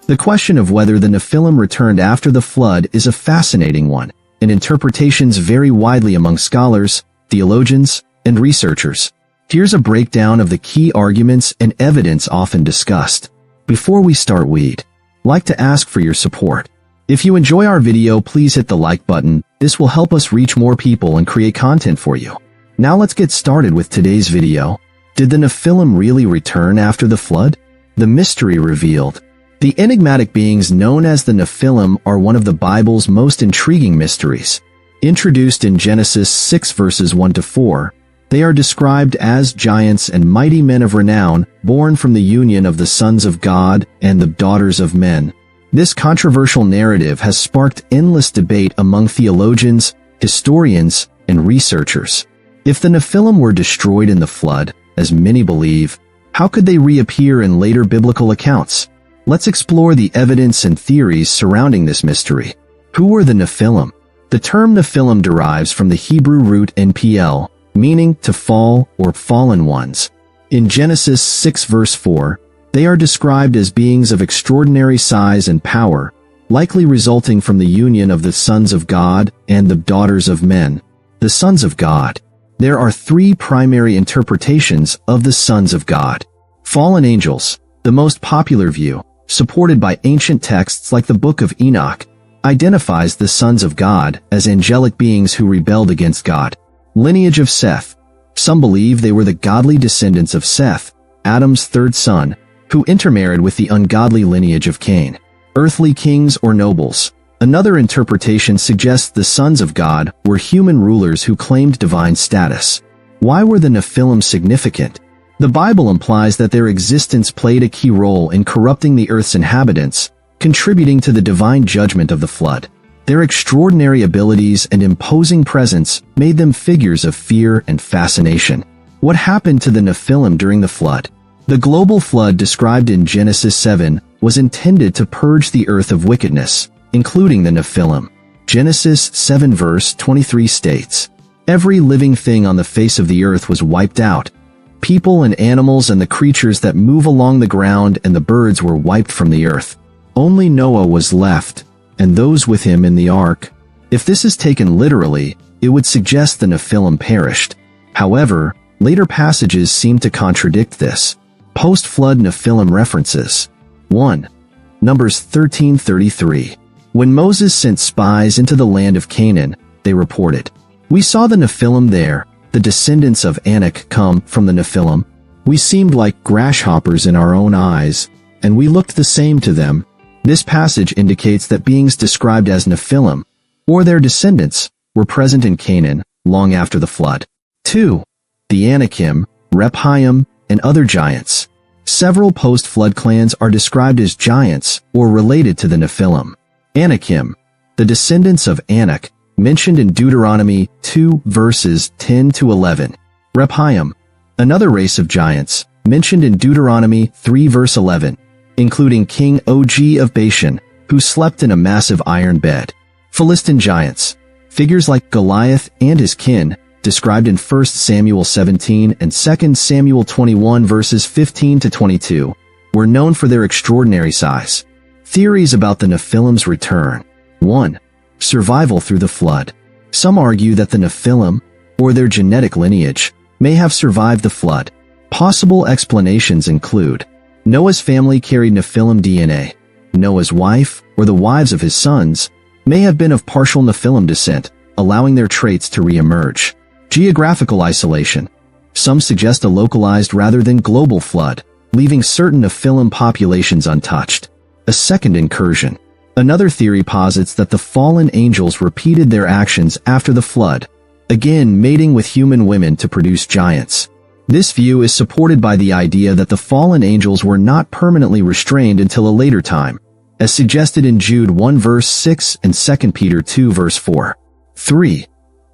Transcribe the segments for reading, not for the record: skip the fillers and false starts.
The question of whether the Nephilim returned after the flood is a fascinating one, and interpretations vary widely among scholars, theologians, and researchers. Here's a breakdown of the key arguments and evidence often discussed. Before we start, we'd like to ask for your support. If you enjoy our video, please hit the like button. This will help us reach more people and create content for you. Now let's get started with today's video. Did the Nephilim really return after the flood? The mystery revealed. The enigmatic beings known as the Nephilim are one of the Bible's most intriguing mysteries. Introduced in Genesis 6 verses 1 to 4, they are described as giants and mighty men of renown, born from the union of the sons of God and the daughters of men. This controversial narrative has sparked endless debate among theologians, historians, and researchers. If the Nephilim were destroyed in the flood, as many believe, how could they reappear in later biblical accounts? Let's explore the evidence and theories surrounding this mystery. Who were the Nephilim? The term Nephilim derives from the Hebrew root NPL, meaning to fall or fallen ones. In Genesis 6 verse 4, they are described as beings of extraordinary size and power, likely resulting from the union of the sons of God and the daughters of men. The sons of God. There are three primary interpretations of the sons of God. Fallen angels, the most popular view, supported by ancient texts like the Book of Enoch, identifies the sons of God as angelic beings who rebelled against God. Lineage of Seth. Some believe they were the godly descendants of Seth, Adam's third son, who intermarried with the ungodly lineage of Cain. Earthly kings or nobles. Another interpretation suggests the sons of God were human rulers who claimed divine status. Why were the Nephilim significant? The Bible implies that their existence played a key role in corrupting the earth's inhabitants, contributing to the divine judgment of the flood. Their extraordinary abilities and imposing presence made them figures of fear and fascination. What happened to the Nephilim during the flood? The global flood described in Genesis 7 was intended to purge the earth of wickedness, including the Nephilim. Genesis 7 verse 23 states, "Every living thing on the face of the earth was wiped out. People and animals and the creatures that move along the ground and the birds were wiped from the earth. Only Noah was left, and those with him in the ark." If this is taken literally, it would suggest the Nephilim perished. However, later passages seem to contradict this. Post-flood Nephilim references. 1. Numbers 13:33. When Moses sent spies into the land of Canaan, they reported, "We saw the Nephilim there, the descendants of Enoch come from the Nephilim. We seemed like grasshoppers in our own eyes, and we looked the same to them." This passage indicates that beings described as Nephilim, or their descendants, were present in Canaan long after the flood. 2. The Anakim, Rephaim, and other giants. Several post-flood clans are described as giants or related to the Nephilim. Anakim, the descendants of Enoch, mentioned in Deuteronomy 2 verses 10 to 11. Rephaim, another race of giants, mentioned in Deuteronomy 3 verse 11, including King Og of Bashan, who slept in a massive iron bed. Philistine giants, figures like Goliath and his kin, described in 1 Samuel 17 and 2 Samuel 21 verses 15 to 22, were known for their extraordinary size. Theories about the Nephilim's return. 1. Survival through the flood. Some argue that the Nephilim, or their genetic lineage, may have survived the flood. Possible explanations include: Noah's family carried Nephilim DNA. Noah's wife, or the wives of his sons, may have been of partial Nephilim descent, allowing their traits to re-emerge. Geographical isolation. Some suggest a localized rather than global flood, leaving certain Nephilim populations untouched. A second incursion. Another theory posits that the fallen angels repeated their actions after the flood, again mating with human women to produce giants. This view is supported by the idea that the fallen angels were not permanently restrained until a later time, as suggested in Jude 1 verse 6 and 2 Peter 2 verse 4. 3.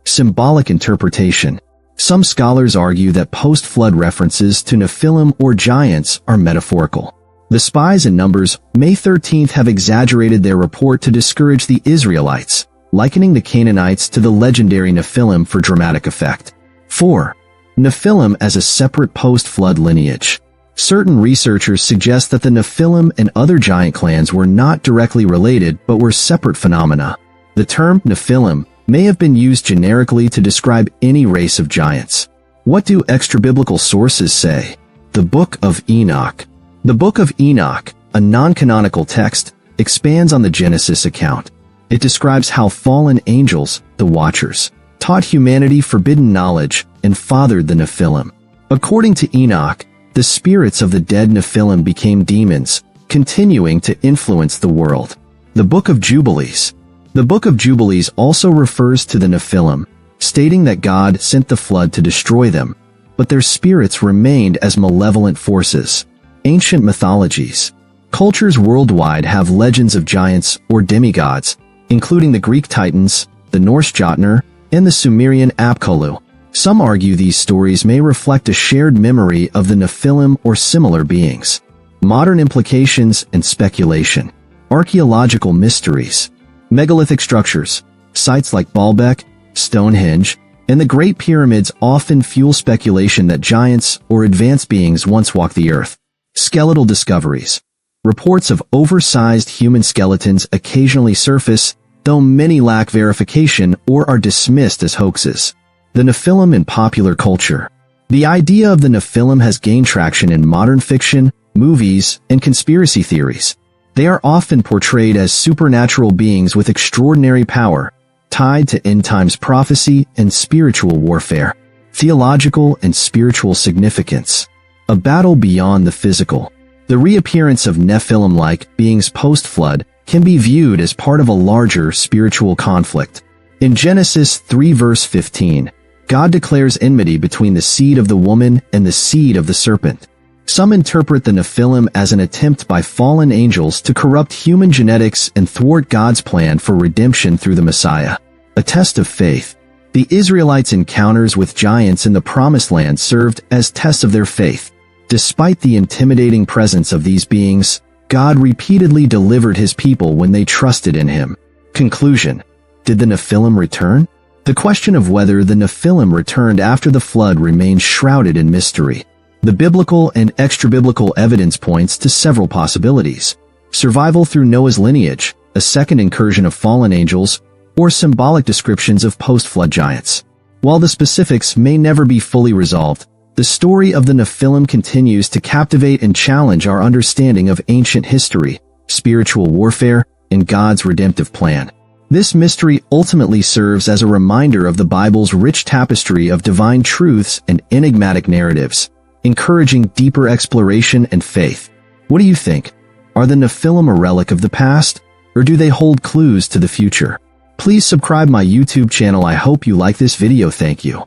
Symbolic interpretation. Some scholars argue that post-flood references to Nephilim or giants are metaphorical. The spies in Numbers May 13 have exaggerated their report to discourage the Israelites, likening the Canaanites to the legendary Nephilim for dramatic effect. 4. Nephilim as a separate post-flood lineage. Certain researchers suggest that the Nephilim and other giant clans were not directly related but were separate phenomena. The term Nephilim may have been used generically to describe any race of giants. What do extra-biblical sources say? The Book of Enoch. The Book of Enoch, a non-canonical text, expands on the Genesis account. It describes how fallen angels, the Watchers, taught humanity forbidden knowledge and fathered the Nephilim. According to Enoch, the spirits of the dead Nephilim became demons, continuing to influence the world. The Book of Jubilees. The Book of Jubilees also refers to the Nephilim, stating that God sent the flood to destroy them, but their spirits remained as malevolent forces. Ancient mythologies. Cultures worldwide have legends of giants or demigods, including the Greek Titans, the Norse Jotnar, and the Sumerian Apkallu. Some argue these stories may reflect a shared memory of the Nephilim or similar beings. Modern implications and speculation. Archaeological mysteries. Megalithic structures. Sites like Baalbek, Stonehenge, and the Great Pyramids often fuel speculation that giants or advanced beings once walked the earth. Skeletal discoveries. Reports of oversized human skeletons occasionally surface, though many lack verification or are dismissed as hoaxes. The Nephilim in popular culture. The idea of the Nephilim has gained traction in modern fiction, movies, and conspiracy theories. They are often portrayed as supernatural beings with extraordinary power, tied to end times prophecy and spiritual warfare. Theological and spiritual significance. A battle beyond the physical. The reappearance of Nephilim-like beings post-flood can be viewed as part of a larger spiritual conflict. In Genesis 3 verse 15, God declares enmity between the seed of the woman and the seed of the serpent. Some interpret the Nephilim as an attempt by fallen angels to corrupt human genetics and thwart God's plan for redemption through the Messiah. A test of faith. The Israelites' encounters with giants in the Promised Land served as tests of their faith. Despite the intimidating presence of these beings, God repeatedly delivered his people when they trusted in him. Conclusion. Did the Nephilim return? The question of whether the Nephilim returned after the flood remains shrouded in mystery. The biblical and extra-biblical evidence points to several possibilities. Survival through Noah's lineage, a second incursion of fallen angels, or symbolic descriptions of post-flood giants. While the specifics may never be fully resolved, the story of the Nephilim continues to captivate and challenge our understanding of ancient history, spiritual warfare, and God's redemptive plan. This mystery ultimately serves as a reminder of the Bible's rich tapestry of divine truths and enigmatic narratives, encouraging deeper exploration and faith. What do you think? Are the Nephilim a relic of the past, or do they hold clues to the future? Please subscribe my YouTube channel. I hope you like this video. Thank you.